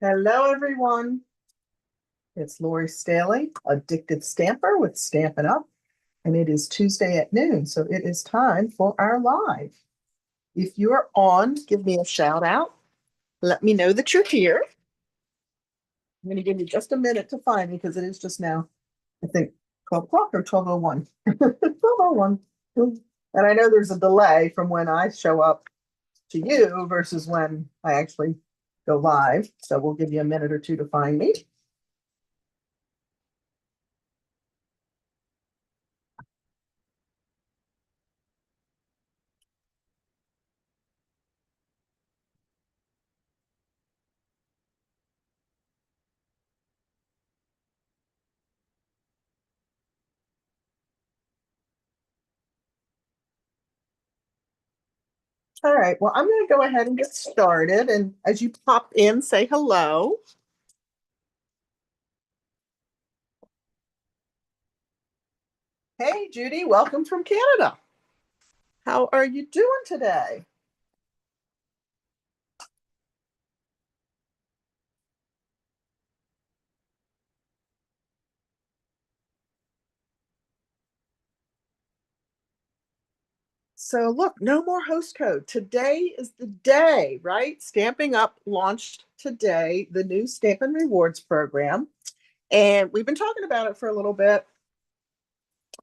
Hello, everyone. It's Lori Staley, Addicted Stamper with Stampin' Up, and it is Tuesday at noon, so it is time for our live. If you are on, give me a shout out. Let me know that you're here. I'm going to give you just a minute to find me because it is just now, I think, 12 o'clock or 12:01. 12:01. And I know there's a delay from when I show up to you versus when I actually go live. So we'll give you a minute or two to find me. All right, well, I'm going to go ahead and get started. And as you pop in, say hello. Hey, Judy, welcome from Canada. How are you doing today? So, look, no more host code. Today is the day, right? Stamping Up launched today, the new Stampin' Rewards program. And we've been talking about it for a little bit.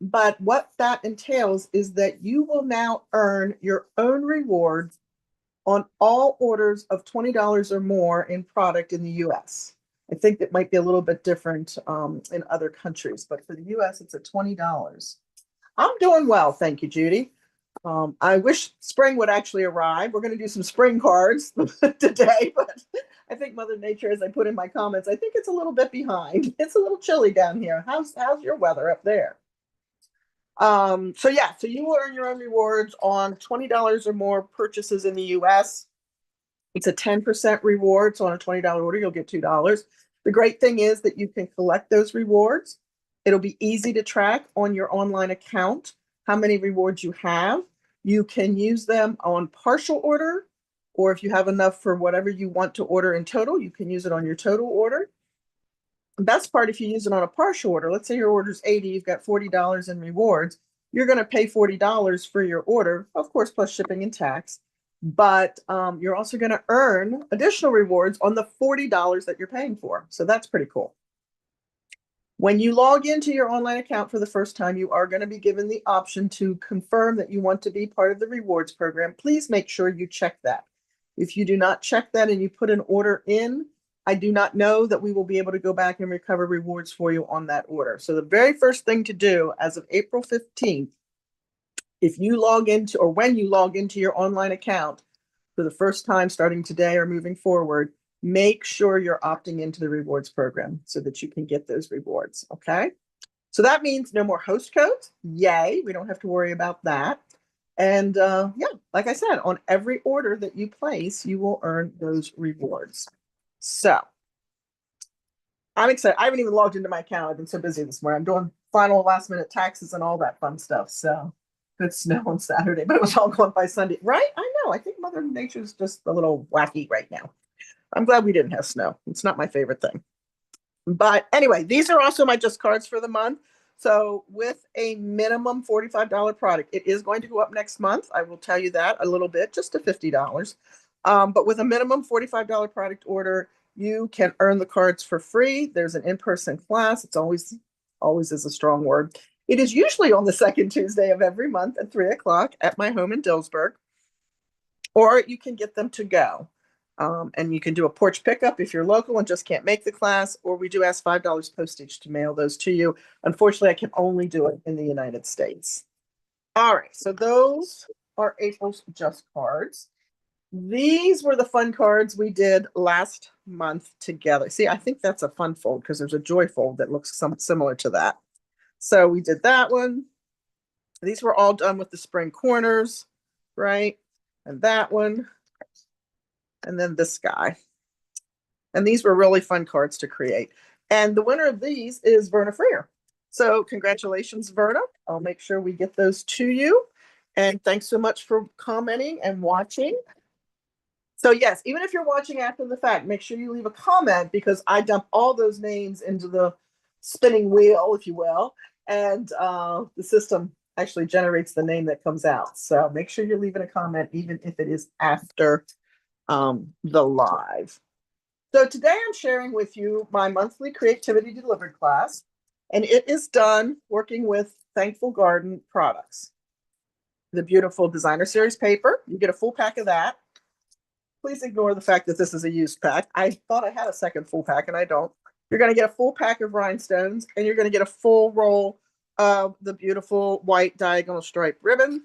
But what that entails is that you will now earn your own rewards on all orders of $20 or more in product in the US. I think it might be a little bit different in other countries, but for the US, it's at $20. I'm doing well, thank you, Judy. I wish spring would actually arrive. We're going to do some spring cards today, but I think Mother Nature, as I put in my comments, I think it's a little bit behind. It's a little chilly down here. How's your weather up there? So you will earn your own rewards on $20 or more purchases in the US. It's a 10% reward. So on a $20 order, you'll get $2. The great thing is that you can collect those rewards. It'll be easy to track on your online account how many rewards you have. You can use them on partial order, or if you have enough for whatever you want to order in total, you can use it on your total order. The best part, if you use it on a partial order, let's say your order's 80, you've got $40 in rewards, you're going to pay $40 for your order, of course, plus shipping and tax. But you're also going to earn additional rewards on the $40 that you're paying for. So that's pretty cool. When you log into your online account for the first time, you are going to be given the option to confirm that you want to be part of the rewards program. Please make sure you check that. If you do not check that and you put an order in, I do not know that we will be able to go back and recover rewards for you on that order. So the very first thing to do as of April 15th, if you log into, or when you log into your online account for the first time starting today or moving forward, make sure you're opting into the rewards program so that you can get those rewards. Okay. So that means no more host codes. Yay. We don't have to worry about that. And yeah, like I said, on every order that you place, you will earn those rewards. So I'm excited. I haven't even logged into my account. I've been so busy this morning. I'm doing final last minute taxes and all that fun stuff. So good snow on Saturday, but it was all gone by Sunday. Right? I know. I think Mother Nature's just a little wacky right now. I'm glad we didn't have snow. It's not my favorite thing. But anyway, these are also my just cards for the month. So with a minimum $45 product, it is going to go up next month. I will tell you that a little bit, just to $50. But with a minimum $45 product order, you can earn the cards for free. There's an in-person class. It's always is a strong word. It is usually on the second Tuesday of every month at 3 o'clock at my home in Dillsburg, or you can get them to go. And you can do a porch pickup if you're local and just can't make the class, or we do ask $5 postage to mail those to you. Unfortunately, I can only do it in the United States. All right, so those are April's Just cards. These were the fun cards we did last month together. See, I think that's a fun fold because there's a joy fold that looks similar to that. So we did that one. These were all done with the spring corners, right? And that one. And then this guy. And these were really fun cards to create. And the winner of these is Verna Freer. So congratulations, Verna. I'll make sure we get those to you. And thanks so much for commenting and watching. So yes, even if you're watching after the fact, make sure you leave a comment because I dump all those names into the spinning wheel, if you will, and the system actually generates the name that comes out. So make sure you're leaving a comment, even if it is after the live. So today I'm sharing with you my monthly creativity delivered class, and it is done working with Thankful Garden products. The beautiful designer series paper, you get a full pack of that. Please ignore the fact that this is a used pack. I thought I had a second full pack and I don't. You're going to get a full pack of rhinestones and you're going to get a full roll of the beautiful white diagonal stripe ribbon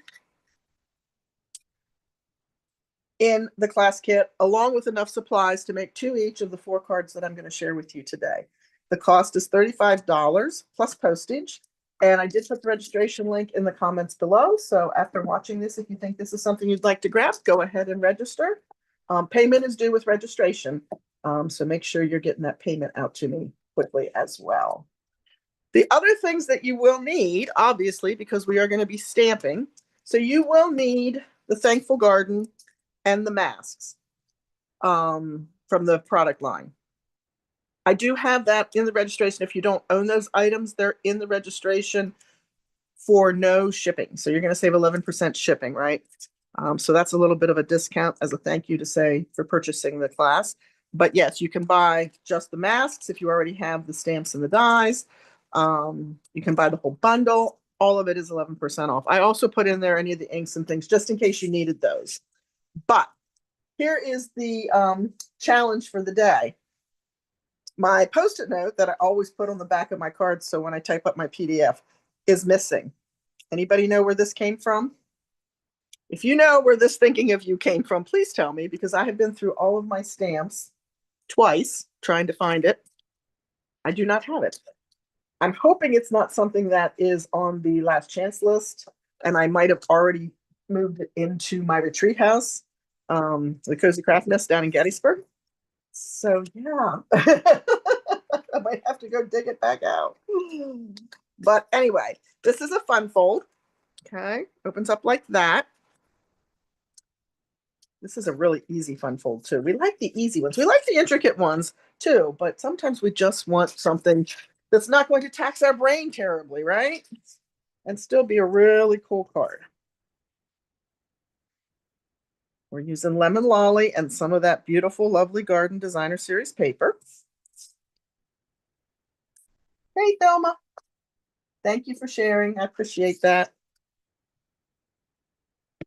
in the class kit, along with enough supplies to make 2 each of the 4 cards that I'm going to share with you today. The cost is $35 plus postage. And I did put the registration link in the comments below. So after watching this, if you think this is something you'd like to grab, go ahead and register. Payment is due with registration. So make sure you're getting that payment out to me quickly as well. The other things that you will need, obviously, because we are going to be stamping. So you will need the Thankful Garden and the masks from the product line. I do have that in the registration. If you don't own those items, they're in the registration for no shipping. So you're going to save 11% shipping, right? So that's a little bit of a discount as a thank you to say for purchasing the class. But yes, you can buy just the masks if you already have the stamps and the dies. You can buy the whole bundle. All of it is 11% off. I also put in there any of the inks and things just in case you needed those. But here is the challenge for the day. My Post-it note that I always put on the back of my cards so when I type up my PDF is missing. Anybody know where this came from? If you know where this thinking of you came from, please tell me because I have been through all of my stamps twice trying to find it. I do not have it. I'm hoping it's not something that is on the last chance list, and I might have already moved it into my retreat house, the Cozy Craft Nest down in Gettysburg. So yeah, I might have to go dig it back out. But anyway, this is a fun fold. Okay, opens up like that. This is a really easy fun fold too. We like the easy ones. We like the intricate ones too, but sometimes we just want something that's not going to tax our brain terribly, right? And still be a really cool card. We're using Lemon Lolly and some of that beautiful, lovely Garden Designer Series paper. Hey, Thelma. Thank you for sharing. I appreciate that.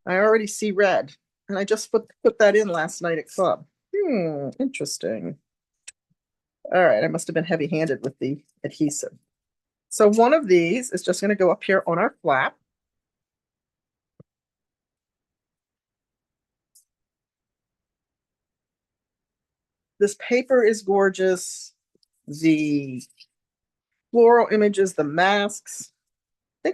I already see red, and I just put that in last night at club. Interesting. All right, I must have been heavy-handed with the adhesive. So one of these is just going to go up here on our flap. This paper is gorgeous. The floral images, the masks. I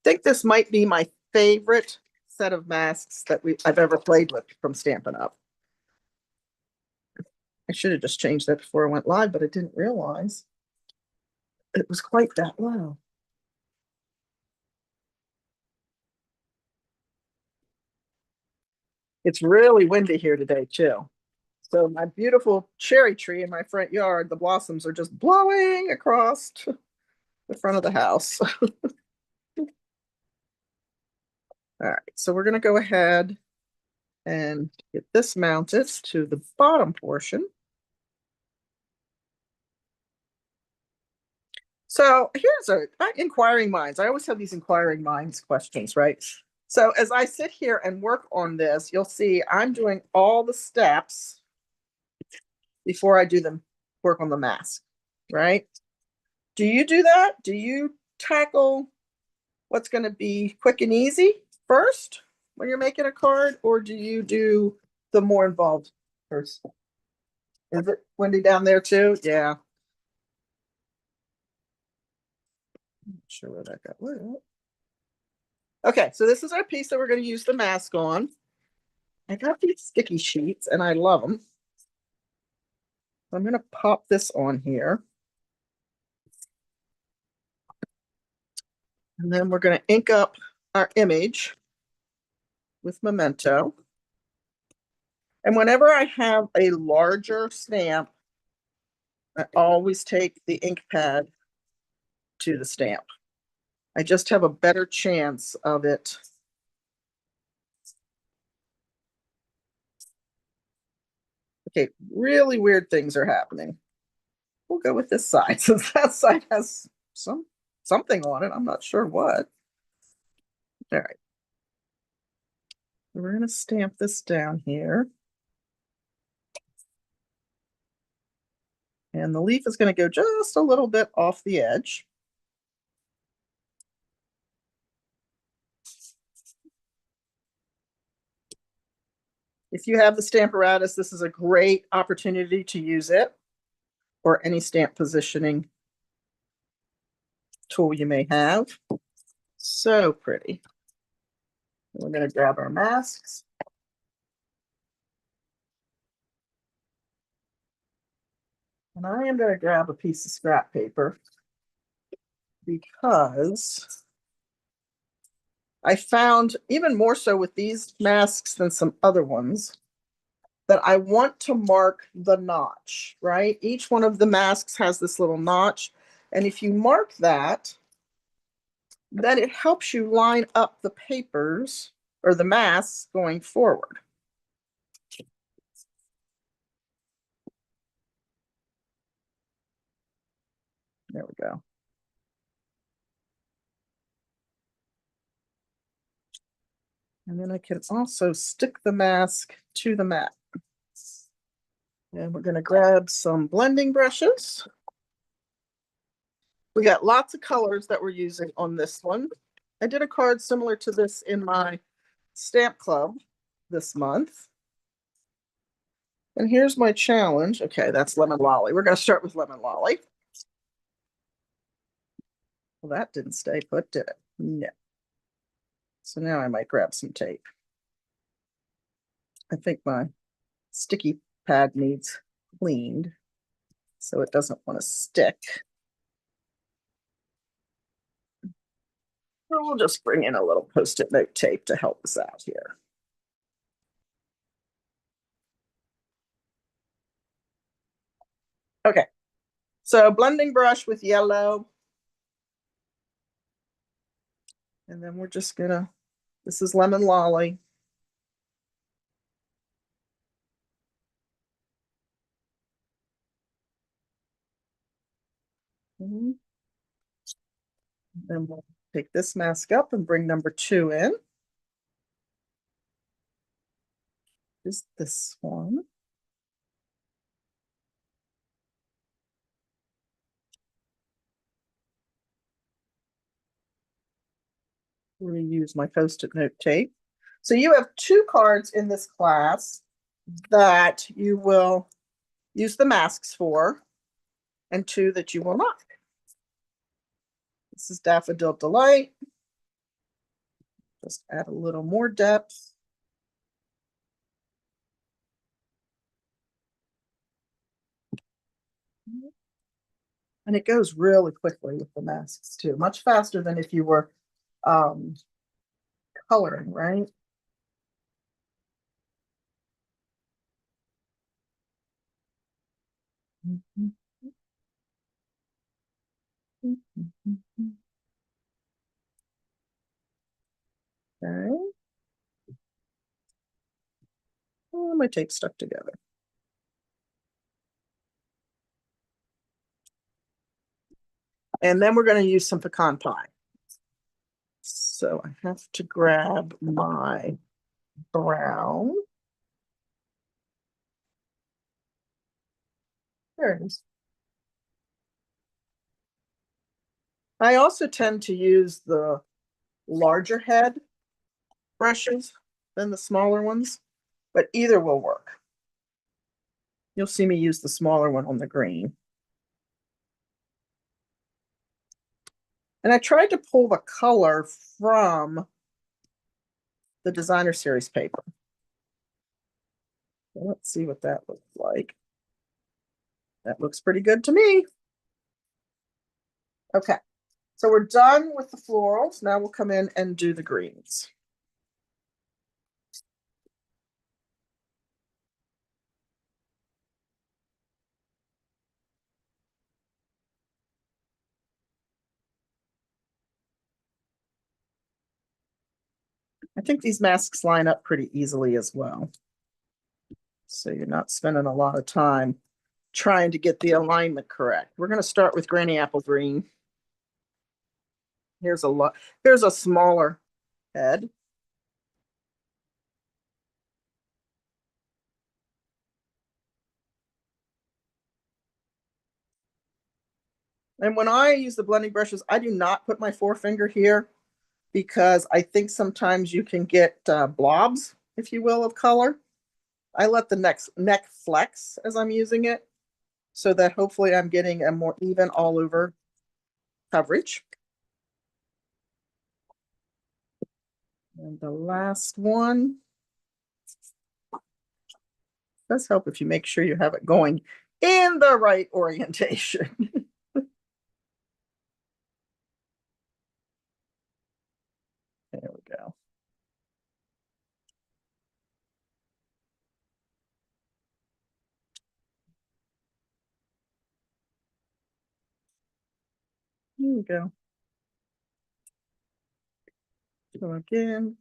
think this might be my favorite set of masks that I've ever played with from Stampin' Up. I should have just changed that before I went live, but I didn't realize it was quite that low. It's really windy here today, too. So my beautiful cherry tree in my front yard, the blossoms are just blowing across the front of the house. All right, so we're going to go ahead and get this mounted to the bottom portion. So here's inquiring minds. I always have these inquiring minds questions, right? So as I sit here and work on this, you'll see I'm doing all the steps before I do the work on the mask, right? Do you do that? Do you tackle what's going to be quick and easy first when you're making a card, or do you do the more involved first? Is it windy down there too? Yeah. I'm not sure where that got. Okay, so this is our piece that we're going to use the mask on. I got these sticky sheets and I love them. I'm going to pop this on here. And then we're going to ink up our image with Memento. And whenever I have a larger stamp, I always take the ink pad to the stamp. I just have a better chance of it. Okay, really weird things are happening. We'll go with this side since that side has something on it. I'm not sure what. All right. We're going to stamp this down here. And the leaf is going to go just a little bit off the edge. If you have the Stamparatus, this is a great opportunity to use it, or any stamp positioning tool you may have. So pretty. We're going to grab our masks. And I am going to grab a piece of scrap paper because I found, even more so with these masks than some other ones, that I want to mark the notch, right? Each one of the masks has this little notch. And if you mark that, then it helps you line up the papers or the masks going forward. There we go. And then I can also stick the mask to the mat. And we're going to grab some blending brushes. We got lots of colors that we're using on this one. I did a card similar to this in my stamp club this month. And here's my challenge. Okay, that's Lemon Lolly. We're going to start with Lemon Lolly. Well, that didn't stay put, did it? No. So now I might grab some tape. I think my sticky pad needs cleaned so it doesn't want to stick. So we'll just bring in a little Post-it note tape to help us out here. Okay, so blending brush with yellow. And then we're just gonna, this is Lemon Lolly. Mm-hmm. Then we'll take this mask up and bring number 2 in. Is this one. Reuse my Post-it note tape. So you have 2 cards in this class that you will use the masks for, and 2 that you will not. This is Daffodil Delight. Just add a little more depth. And it goes really quickly with the masks too, much faster than if you were coloring, right? Okay. Oh, my tape stuck together. And then we're going to use some pecan pie. So I have to grab my brown. There it is. I also tend to use the larger head brushes than the smaller ones, but either will work. You'll see me use the smaller one on the green. And I tried to pull the color from the designer series paper. So let's see what that looks like. That looks pretty good to me. Okay, so we're done with the florals. Now we'll come in and do the greens. I think these masks line up pretty easily as well. So you're not spending a lot of time trying to get the alignment correct. We're going to start with Granny Apple Green. Here's a lot. Here's a smaller head. And when I use the blending brushes, I do not put my forefinger here because I think sometimes you can get blobs, if you will, of color. I let the neck flex as I'm using it so that hopefully I'm getting a more even all over coverage. And the last one does help if you make sure you have it going in the right orientation. There we go. Here we go. So again,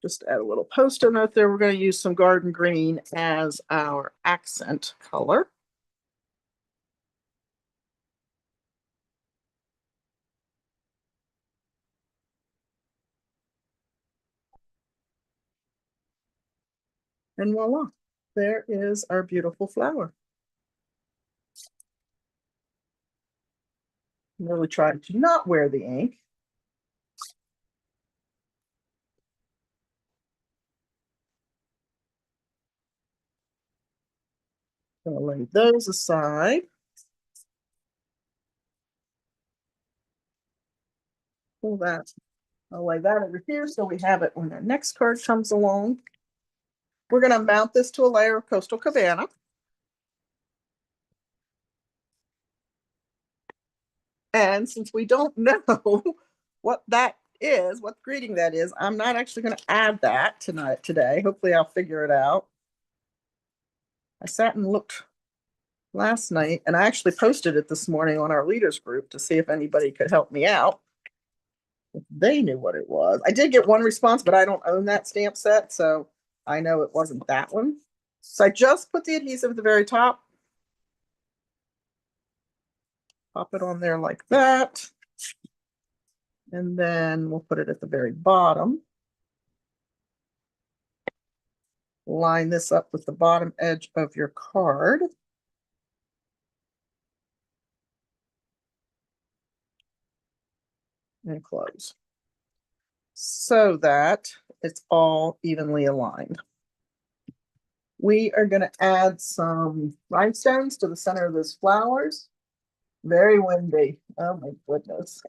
just add a little post-it note there. We're going to use some garden green as our accent color. And voila, there is our beautiful flower. Really try to not wear the ink. Gonna lay those aside. Pull that. I'll lay that over here so we have it when our next card comes along. We're gonna mount this to a layer of Coastal Cabana. And since we don't know what that is, what greeting that is, I'm not actually going to add that today. Hopefully I'll figure it out. I sat and looked last night and I actually posted it this morning on our leaders group to see if anybody could help me out. If they knew what it was. I did get one response, but I don't own that stamp set, so I know it wasn't that one. So I just put the adhesive at the very top. Pop it on there like that. And then we'll put it at the very bottom. Line this up with the bottom edge of your card. And close. So that it's all evenly aligned. We are going to add some rhinestones to the center of those flowers. Very windy. Oh my goodness.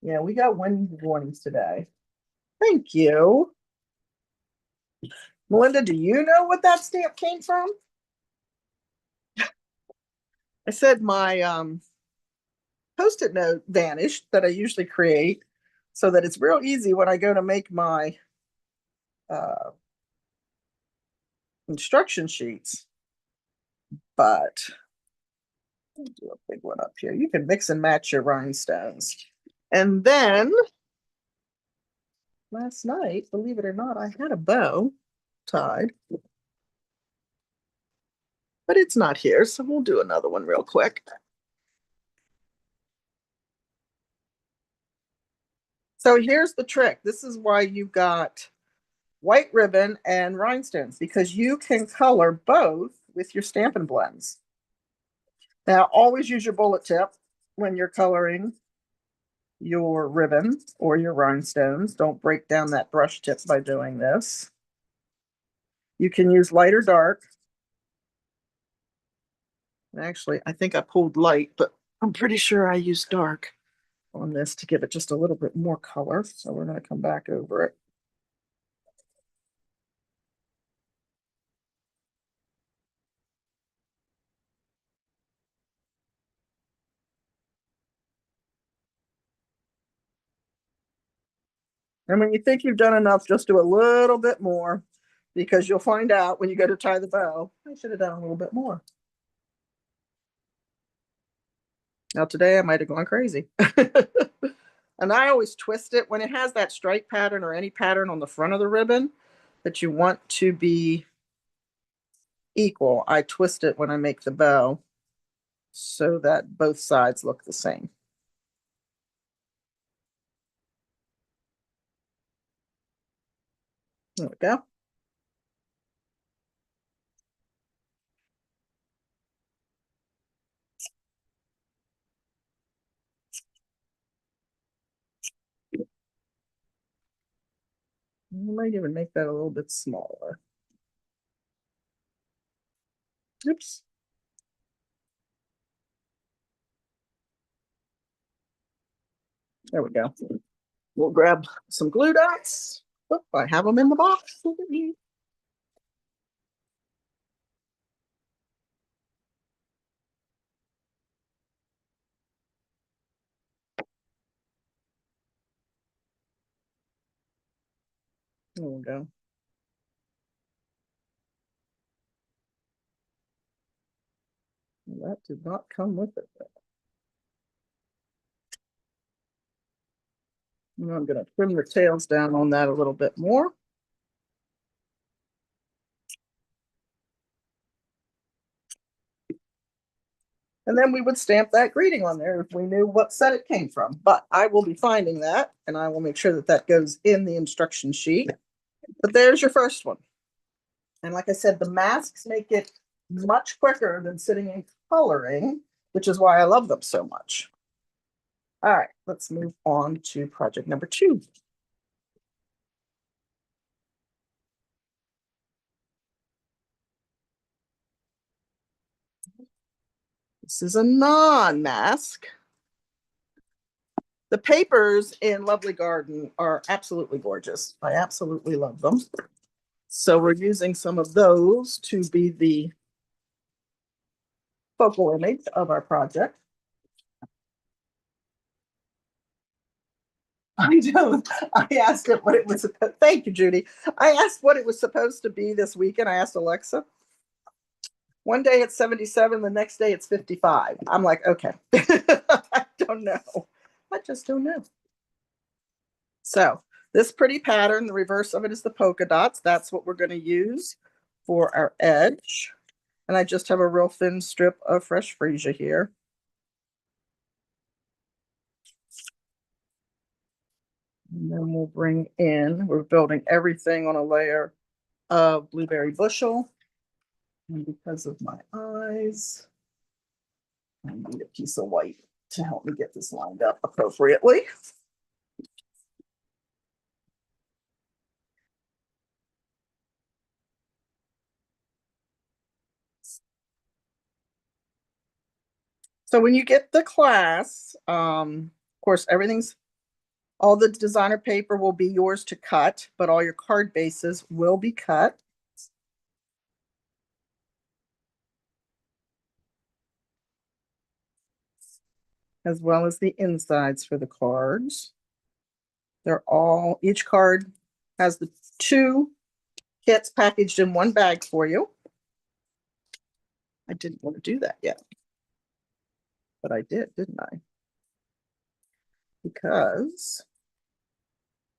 Yeah, we got wind warnings today. Thank you. Melinda, do you know what that stamp came from? I said my post-it note vanished that I usually create so that it's real easy when I go to make my instruction sheets. But I'll do a big one up here. You can mix and match your rhinestones. And then last night, believe it or not, I had a bow tied. But it's not here, so we'll do another one real quick. So here's the trick. This is why you've got white ribbon and rhinestones, because you can color both with your Stampin' Blends. Now, always use your bullet tip when you're coloring your ribbon or your rhinestones. Don't break down that brush tip by doing this. You can use light or dark. Actually, I think I pulled light, but I'm pretty sure I used dark on this to give it just a little bit more color. So we're going to come back over it. And when you think you've done enough, just do a little bit more because you'll find out when you go to tie the bow, I should have done a little bit more. Now today I might have gone crazy. And I always twist it when it has that stripe pattern or any pattern on the front of the ribbon that you want to be equal. I twist it when I make the bow so that both sides look the same. There we go. I might even make that a little bit smaller. Oops. There we go. We'll grab some glue dots. Oh, I have them in the box. There we go. That did not come with it. And I'm going to trim the tails down on that a little bit more. And then we would stamp that greeting on there if we knew what set it came from. But I will be finding that, and I will make sure that that goes in the instruction sheet. But there's your first one. And like I said, the masks make it much quicker than sitting and coloring, which is why I love them so much. All right, let's move on to project number 2. This is a non-mask. The papers in Lovely Garden are absolutely gorgeous. I absolutely love them. So we're using some of those to be the focal image of our project. I don't. I asked it what it was. Thank you, Judy. I asked what it was supposed to be this weekend. I asked Alexa. One day it's 77, the next day it's 55. I'm like, okay. I don't know. I just don't know. So this pretty pattern, the reverse of it is the polka dots. That's what we're going to use for our edge. And I just have a real thin strip of fresh freesia here. And then we'll bring in, we're building everything on a layer of blueberry bushel. And because of my eyes, I need a piece of white to help me get this lined up appropriately. So when you get the class, of course, all the designer paper will be yours to cut, but all your card bases will be cut. As well as the insides for the cards. Each card has the 2 kits packaged in one bag for you. I didn't want to do that yet, but I did, didn't I? Because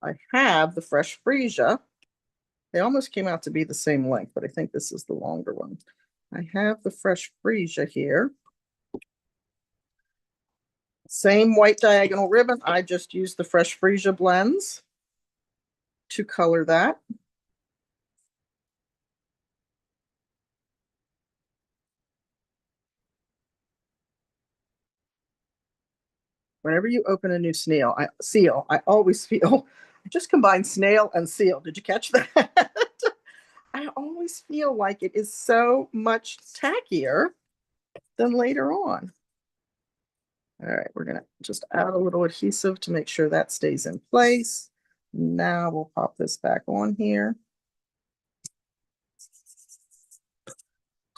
I have the fresh freesia. They almost came out to be the same length, but I think this is the longer one. I have the fresh freesia here. Same white diagonal ribbon. I just used the fresh freesia blends to color that. Whenever you open a new seal, I always feel I just combined snail and seal. Did you catch that? I always feel like it is so much tackier than later on. All right, we're gonna just add a little adhesive to make sure that stays in place. Now we'll pop this back on here.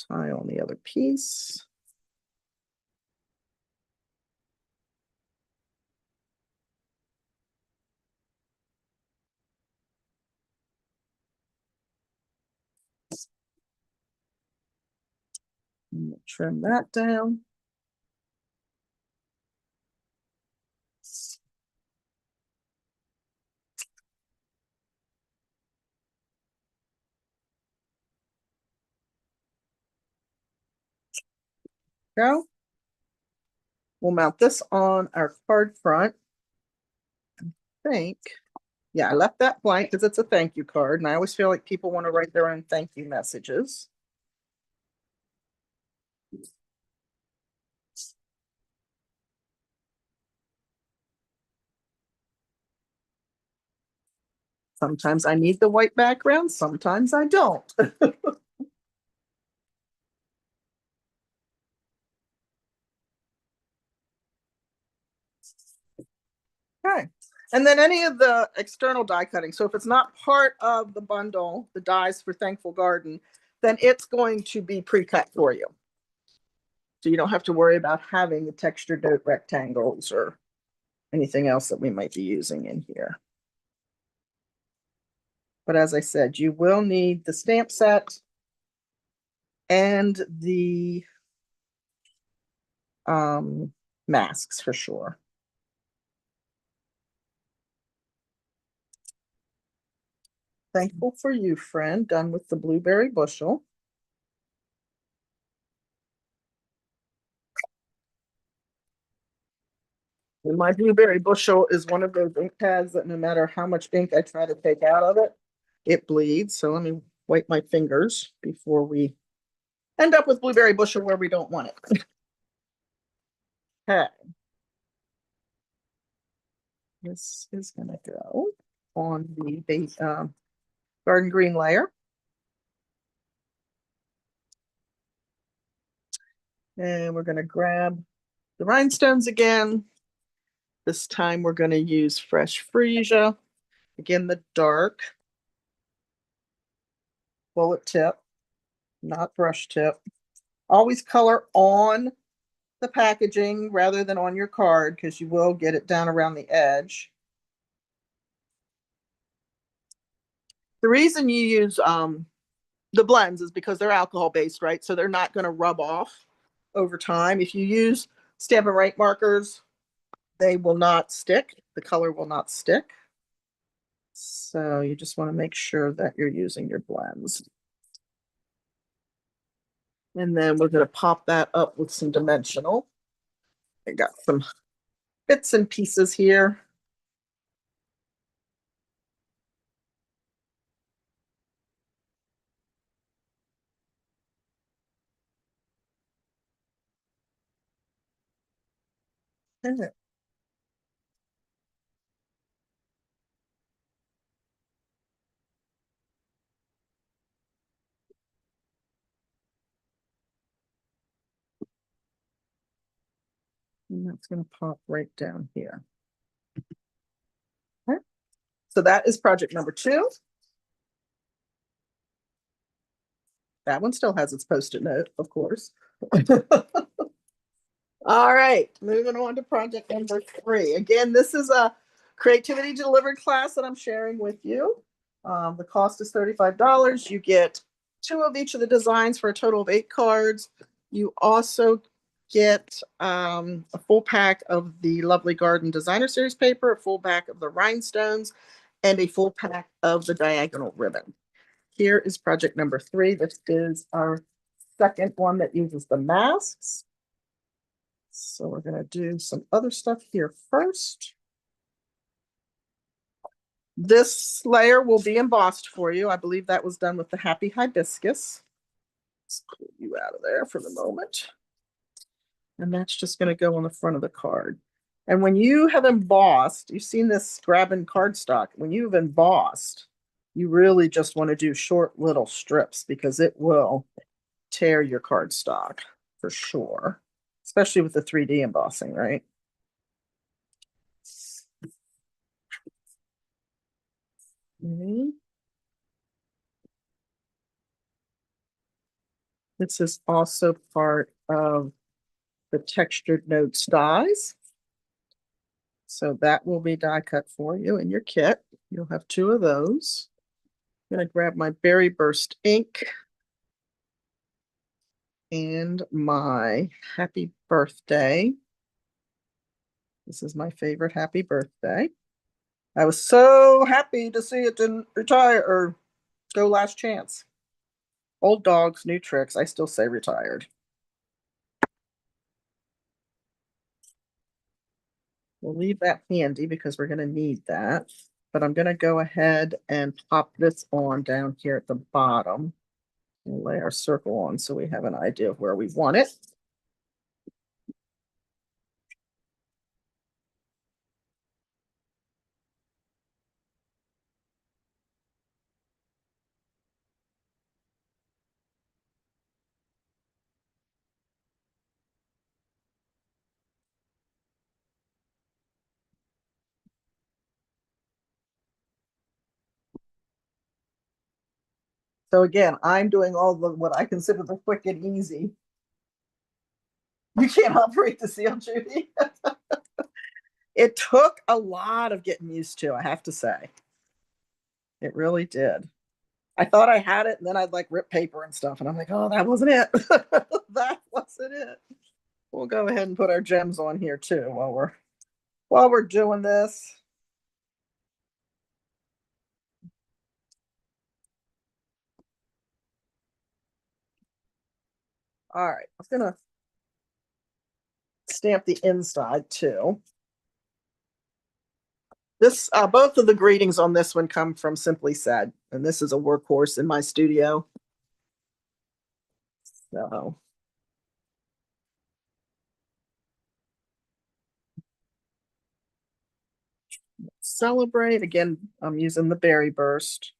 Tie on the other piece. We'll trim that down. Go. We'll mount this on our card front. I think, yeah, I left that blank because it's a thank you card, and I always feel like people want to write their own thank you messages. Sometimes I need the white background, sometimes I don't. Okay. And then any of the external die cutting. So if it's not part of the bundle, the dies for Thankful Garden, then it's going to be pre-cut for you. So you don't have to worry about having the textured note rectangles or anything else that we might be using in here. But as I said, you will need the stamp set and the masks for sure. Thankful for you, friend. Done with the blueberry bushel. And my blueberry bushel is one of those ink pads that no matter how much ink I try to take out of it, it bleeds. So let me wipe my fingers before we end up with blueberry bushel where we don't want it. Okay. This is going to go on the garden green layer. And we're going to grab the rhinestones again. This time we're going to use fresh freesia. Again, the dark bullet tip, not brush tip. Always color on the packaging rather than on your card because you will get it down around the edge. The reason you use the blends is because they're alcohol based, right? So they're not going to rub off over time. If you use Stampin' Right markers, they will not stick. The color will not stick. So you just want to make sure that you're using your blends. And then we're going to pop that up with some dimensional. I got some bits and pieces here. And that's going to pop right down here. Okay. So that is project number 2. That one still has its post-it note, of course. All right, moving on to project number 3. Again, this is a creativity delivered class that I'm sharing with you. The cost is $35. You get 2 of each of the designs for a total of 8 cards. You also get a full pack of the Lovely Garden Designer Series paper, a full pack of the rhinestones, and a full pack of the diagonal ribbon. Here is project number 3. This is our second one that uses the masks. So we're going to do some other stuff here first. This layer will be embossed for you. I believe that was done with the Happy Hibiscus. Let's pull you out of there for the moment. And that's just going to go on the front of the card. And when you have embossed, you've seen this grabbing cardstock. When you've embossed, you really just want to do short little strips because it will tear your cardstock for sure, especially with the 3D embossing, right? This is also part of the textured notes dies. So that will be die cut for you in your kit. You'll have 2 of those. I'm going to grab my Berry Burst ink and my Happy Birthday. This is my favorite Happy Birthday. I was so happy to see it didn't retire or go last chance. Old dogs, new tricks. I still say retired. We'll leave that handy because we're gonna need that. But I'm gonna go ahead and pop this on down here at the bottom. We'll lay our circle on so we have an idea of where we want it. So again, I'm doing all the what I consider the quick and easy. You can't operate the seal, Judy. It took a lot of getting used to, I have to say. It really did. I thought I had it, and then I'd like rip paper and stuff, and I'm like, oh, that wasn't it. That wasn't it. We'll go ahead and put our gems on here too while we're doing this. All right, I'm gonna stamp the inside too. This both of the greetings on this one come from Simply Said, and this is a workhorse in my studio. So celebrate again. I'm using the berry burst.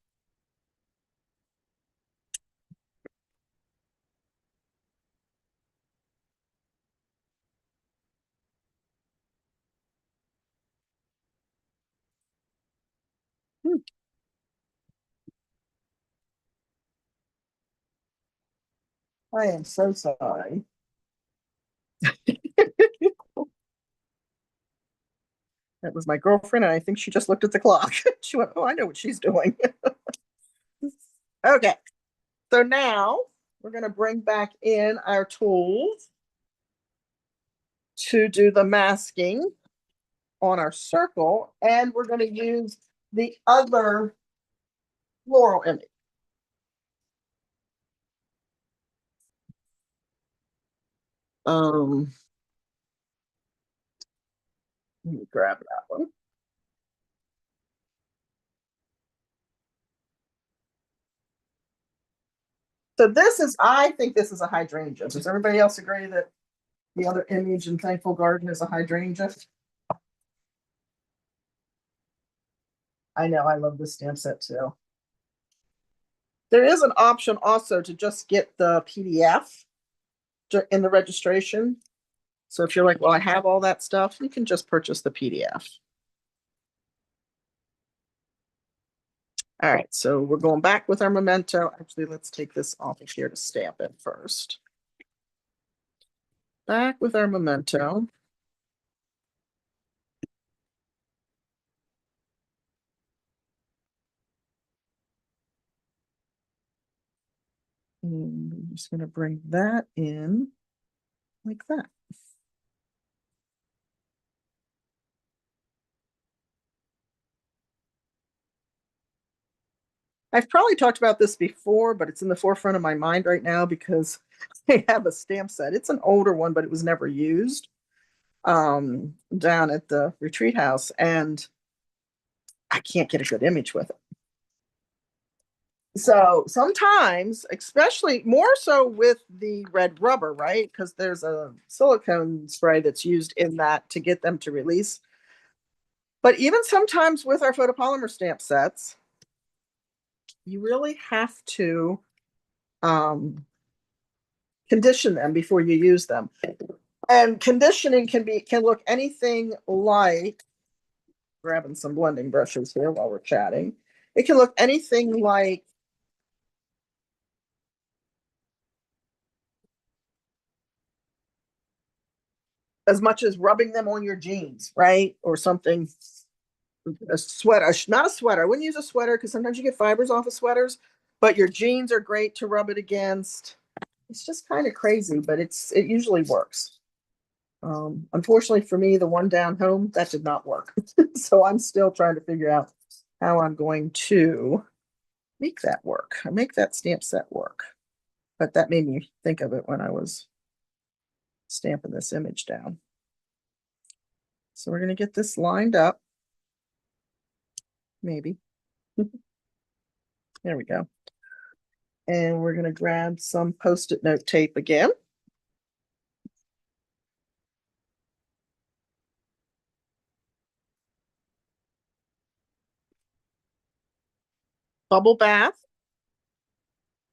I am so sorry. That was my girlfriend, and I think she just looked at the clock. She went, "Oh, I know what she's doing." Okay, so now we're going to bring back in our tools to do the masking on our circle, and we're going to use the other floral image. Let me grab that one. So this is, I think this is a hydrangea. Does everybody else agree that the other image in Thankful Garden is a hydrangea? I know, I love this stamp set too. There is an option also to just get the PDF in the registration. So if you're like, well, I have all that stuff, you can just purchase the PDF. All right, so we're going back with our memento. Actually, let's take this off of here to stamp it first. Back with our memento. And I'm just going to bring that in like that. I've probably talked about this before, but it's in the forefront of my mind right now because I have a stamp set. It's an older one, but it was never used down at the retreat house, and I can't get a good image with it. So sometimes, especially more so with the red rubber, right? Because there's a silicone spray that's used in that to get them to release. But even sometimes with our photopolymer stamp sets, you really have to condition them before you use them. And conditioning can look anything like, grabbing some blending brushes here while we're chatting. It can look anything like as much as rubbing them on your jeans, right? Or something, a sweater, not a sweater. I wouldn't use a sweater because sometimes you get fibers off of sweaters, but your jeans are great to rub it against. It's just kind of crazy, but it usually works. Unfortunately for me, the one down home, that did not work. So I'm still trying to figure out how I'm going to make that work, make that stamp set work. But that made me think of it when I was stamping this image down. So we're going to get this lined up. Maybe. There we go. And we're going to grab some Post-it note tape again. Bubble Bath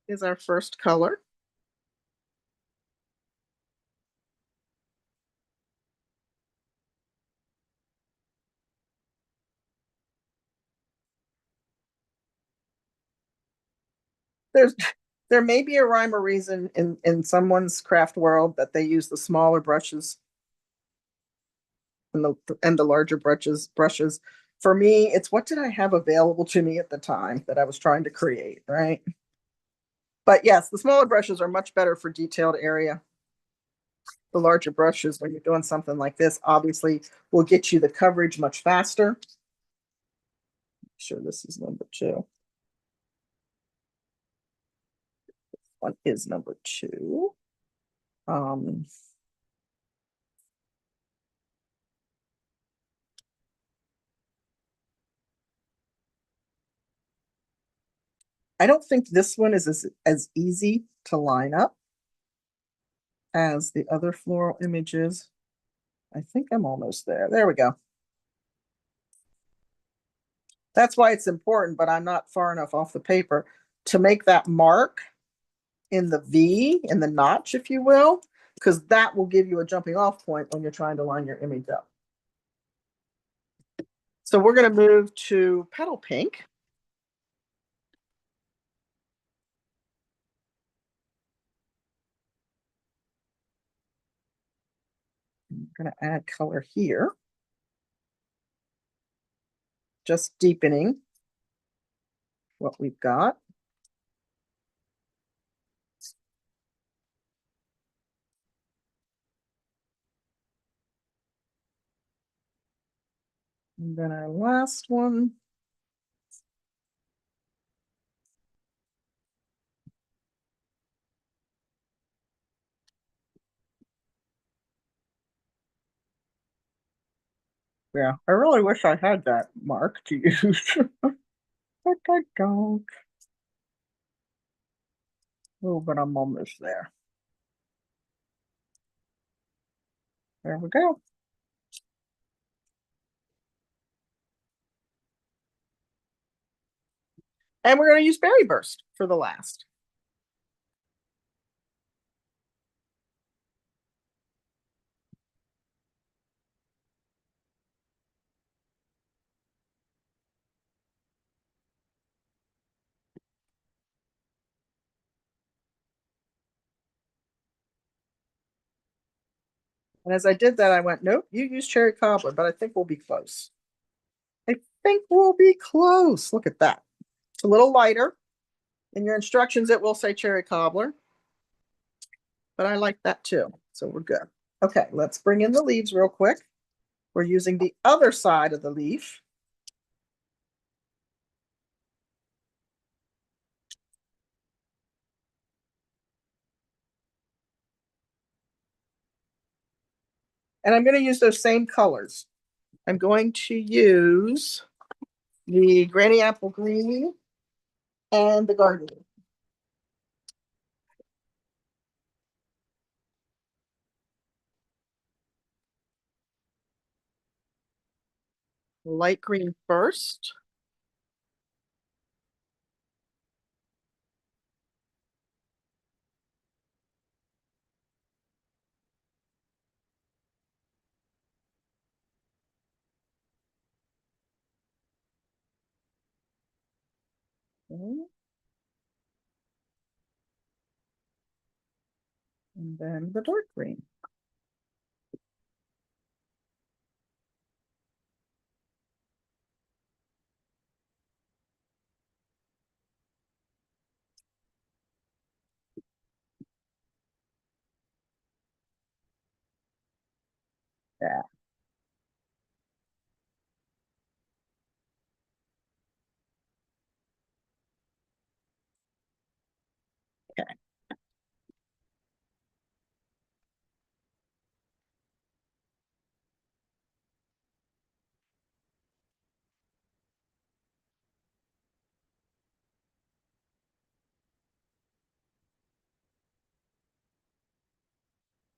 is our first color. There's there may be a rhyme or reason in someone's craft world that they use the smaller brushes and the larger brushes. For me, it's what did I have available to me at the time that I was trying to create, right? But yes, the smaller brushes are much better for detailed area. The larger brushes, when you're doing something like this, obviously will get you the coverage much faster. Make sure this is number 2. One is number 2. Um, I don't think this one is as easy to line up as the other floral images. I think I'm almost there. There we go. That's why it's important, but I'm not far enough off the paper to make that mark in the V, in the notch, if you will, because that will give you a jumping off point when you're trying to line your image up. So we're going to move to Petal Pink. I'm going to add color here, just deepening what we've got. And then our last one. Yeah, I really wish I had that mark to use, but I don't. Oh, but I'm almost there. There we go. And we're going to use Berry Burst for the last. And as I did that, I went, nope, you use cherry cobbler, but I think we'll be close. I think we'll be close. Look at that. It's a little lighter. In your instructions, it will say cherry cobbler, but I like that too. So we're good. Okay, let's bring in the leaves real quick. We're using the other side of the leaf. And I'm going to use those same colors. I'm going to use the Granny Apple Green and the Garden. Light green first. Okay. And then the dark green. Yeah. Okay.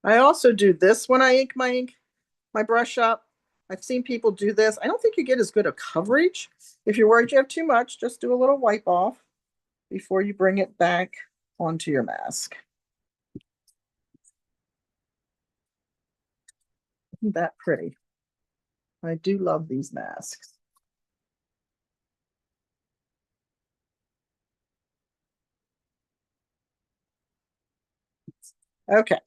I also do this when I ink my brush up. I've seen people do this. I don't think you get as good a coverage. If you're worried you have too much, just do a little wipe off before you bring it back onto your mask. Isn't that pretty? I do love these masks. Okay,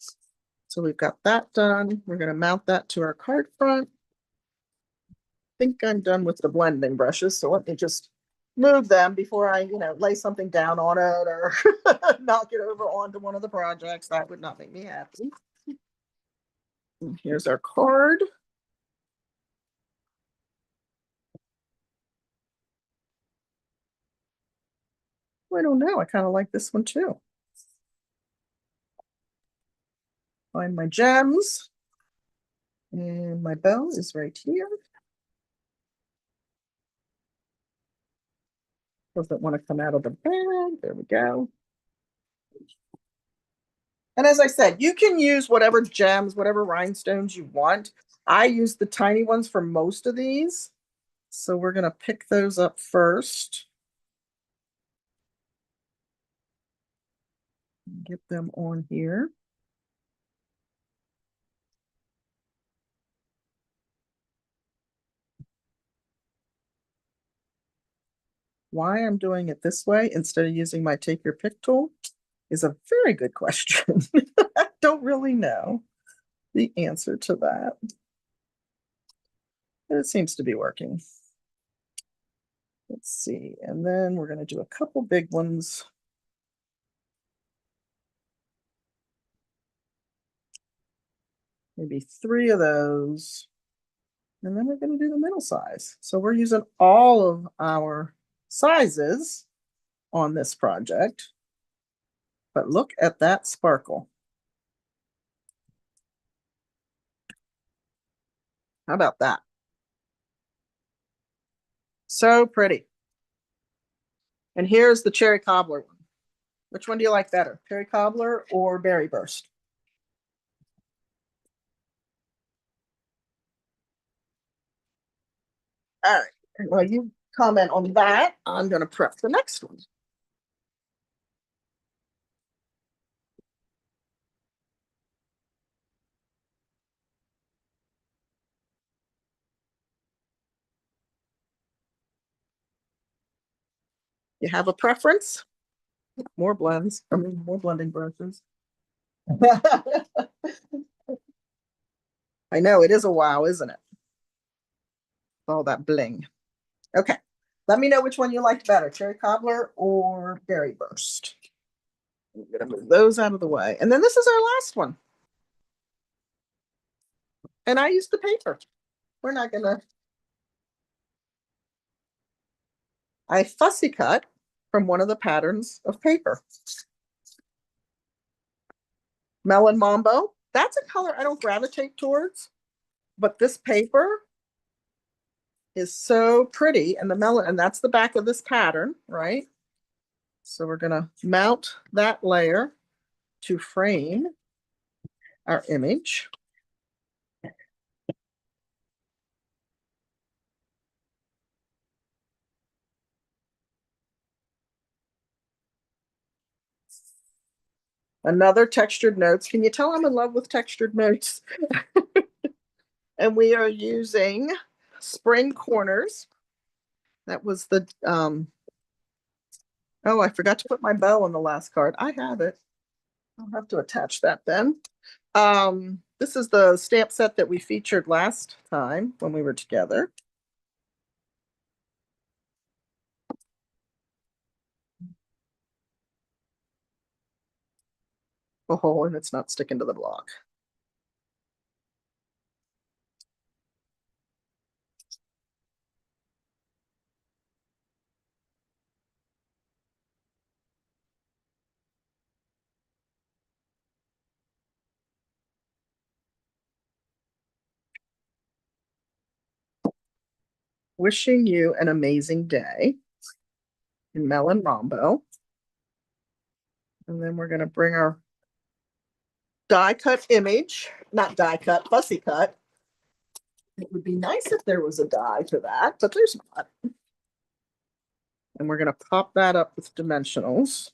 so we've got that done. We're going to mount that to our card front. I think I'm done with the blending brushes, so let me just move them before I, lay something down on it or knock it over onto one of the projects. That would not make me happy. And here's our card. I don't know. I kind of like this one too. Find my gems. And my bow is right here. Doesn't want to come out of the bag. There we go. And as I said, you can use whatever gems, whatever rhinestones you want. I use the tiny ones for most of these. So we're going to pick those up first. Get them on here. Why I'm doing it this way instead of using my take your pick tool is a very good question. I don't really know the answer to that. But it seems to be working. Let's see. And then we're going to do a couple big ones. Maybe 3 of those. And then we're going to do the middle size. So we're using all of our sizes on this project. But look at that sparkle. How about that? So pretty. And here's the cherry cobbler one. Which one do you like better, cherry cobbler or berry burst? All right. Well, you comment on that. I'm going to prep the next one. You have a preference? More blends. I mean, more blending brushes. I know it is a wow, isn't it? All that bling. Okay. Let me know which one you liked better, cherry cobbler or berry burst. I'm going to move those out of the way. And then this is our last one. And I used the paper. We're not going to. I fussy cut from one of the patterns of paper. Melon Mambo. That's a color I don't gravitate towards, but this paper is so pretty. And the melon, and that's the back of this pattern, right? So we're going to mount that layer to frame our image. Another textured notes. Can you tell I'm in love with textured notes? And we are using Spring Corners. That was the, oh, I forgot to put my bow on the last card. I have it. I'll have to attach that then. This is the stamp set that we featured last time when we were together. Oh, and it's not sticking to the block. Wishing you an amazing day in Melon Mambo. And then we're going to bring our die cut image, not die cut, fussy cut. It would be nice if there was a die for that, but there's not. And we're going to pop that up with dimensionals.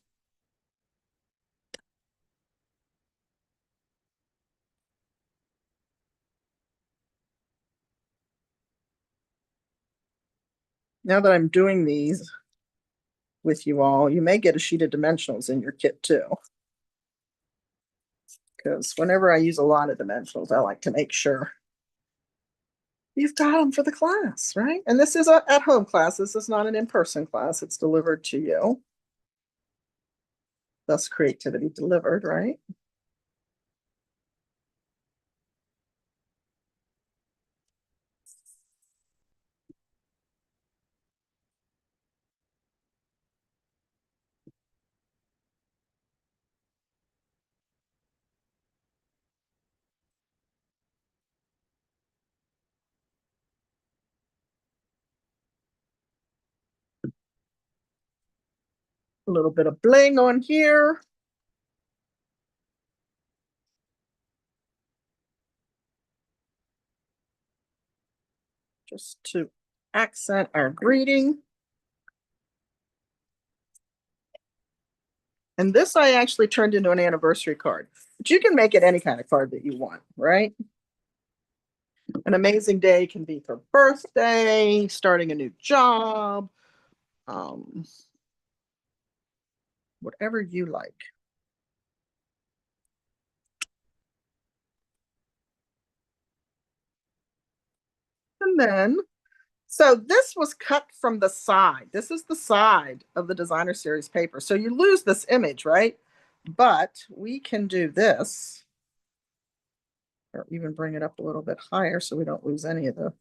Now that I'm doing these with you all, you may get a sheet of dimensionals in your kit too. Because whenever I use a lot of dimensionals, I like to make sure you've got them for the class, right? And this is a at-home class. This is not an in-person class. It's delivered to you. Thus creativity delivered, right? A little bit of bling on here. Just to accent our greeting. And this I actually turned into an anniversary card, but you can make it any kind of card that you want, right? An amazing day can be for birthday, starting a new job, whatever you like. And then, so this was cut from the side. This is the side of the designer series paper. So you lose this image, right? But we can do this, or even bring it up a little bit higher so we don't lose any of the,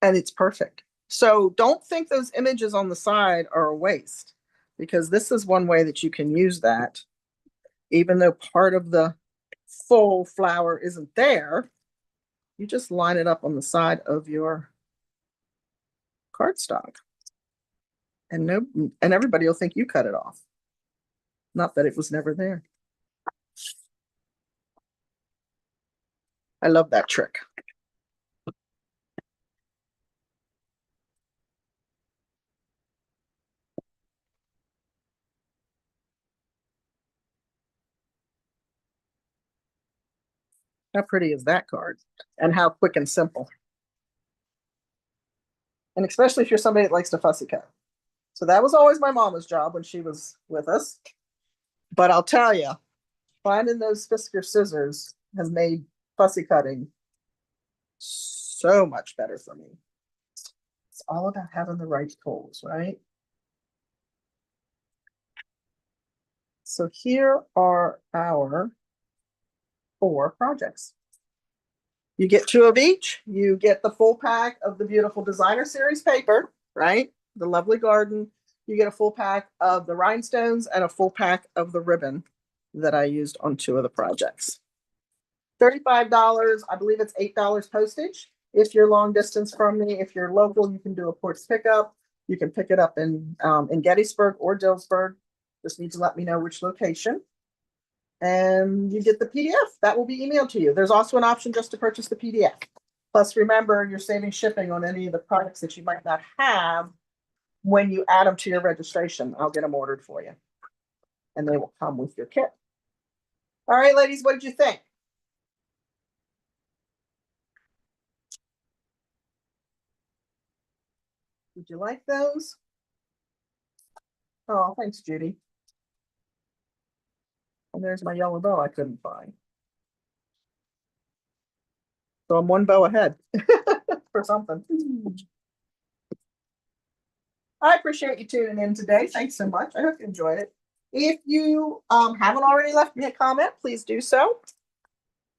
and it's perfect. So don't think those images on the side are a waste, because this is one way that you can use that. Even though part of the full flower isn't there, you just line it up on the side of your cardstock. And everybody will think you cut it off. Not that it was never there. I love that trick. How pretty is that card? And how quick and simple. And especially if you're somebody that likes to fussy cut. So that was always my mama's job when she was with us. But I'll tell you, finding those Fisker scissors has made fussy cutting so much better for me. It's all about having the right tools, right? So here are our 4 projects. You get 2 of each. You get the full pack of the beautiful designer series paper, right? The lovely garden. You get a full pack of the rhinestones and a full pack of the ribbon that I used on 2 of the projects. $35. I believe it's $8 postage. If you're long distance from me, if you're local, you can do a ports pickup. You can pick it up in Gettysburg or Dillsburg. Just need to let me know which location. And you get the PDF. That will be emailed to you. There's also an option just to purchase the PDF. Plus, remember, you're saving shipping on any of the products that you might not have when you add them to your registration. I'll get them ordered for you. And they will come with your kit. All right, ladies, what did you think? Did you like those? Oh, thanks, Judy. And there's my yellow bow I couldn't find. So I'm 1 bow ahead for something. I appreciate you tuning in today. Thanks so much. I hope you enjoyed it. If you haven't already left me a comment, please do so.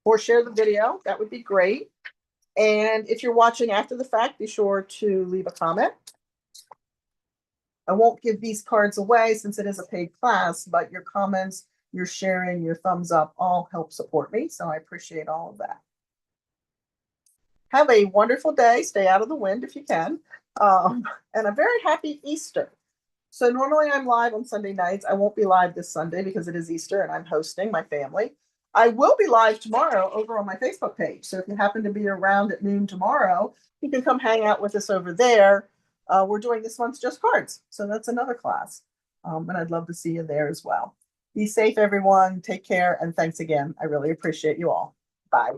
Or share the video. That would be great. And if you're watching after the fact, be sure to leave a comment. I won't give these cards away since it is a paid class, but your comments, your sharing, your thumbs up all help support me. So I appreciate all of that. Have a wonderful day. Stay out of the wind if you can. And a very happy Easter. So normally I'm live on Sunday nights. I won't be live this Sunday because it is Easter and I'm hosting my family. I will be live tomorrow over on my Facebook page. So if you happen to be around at noon tomorrow, you can come hang out with us over there. We're doing this month's Just Cards. So that's another class. And I'd love to see you there as well. Be safe, everyone. Take care. And thanks again. I really appreciate you all. Bye.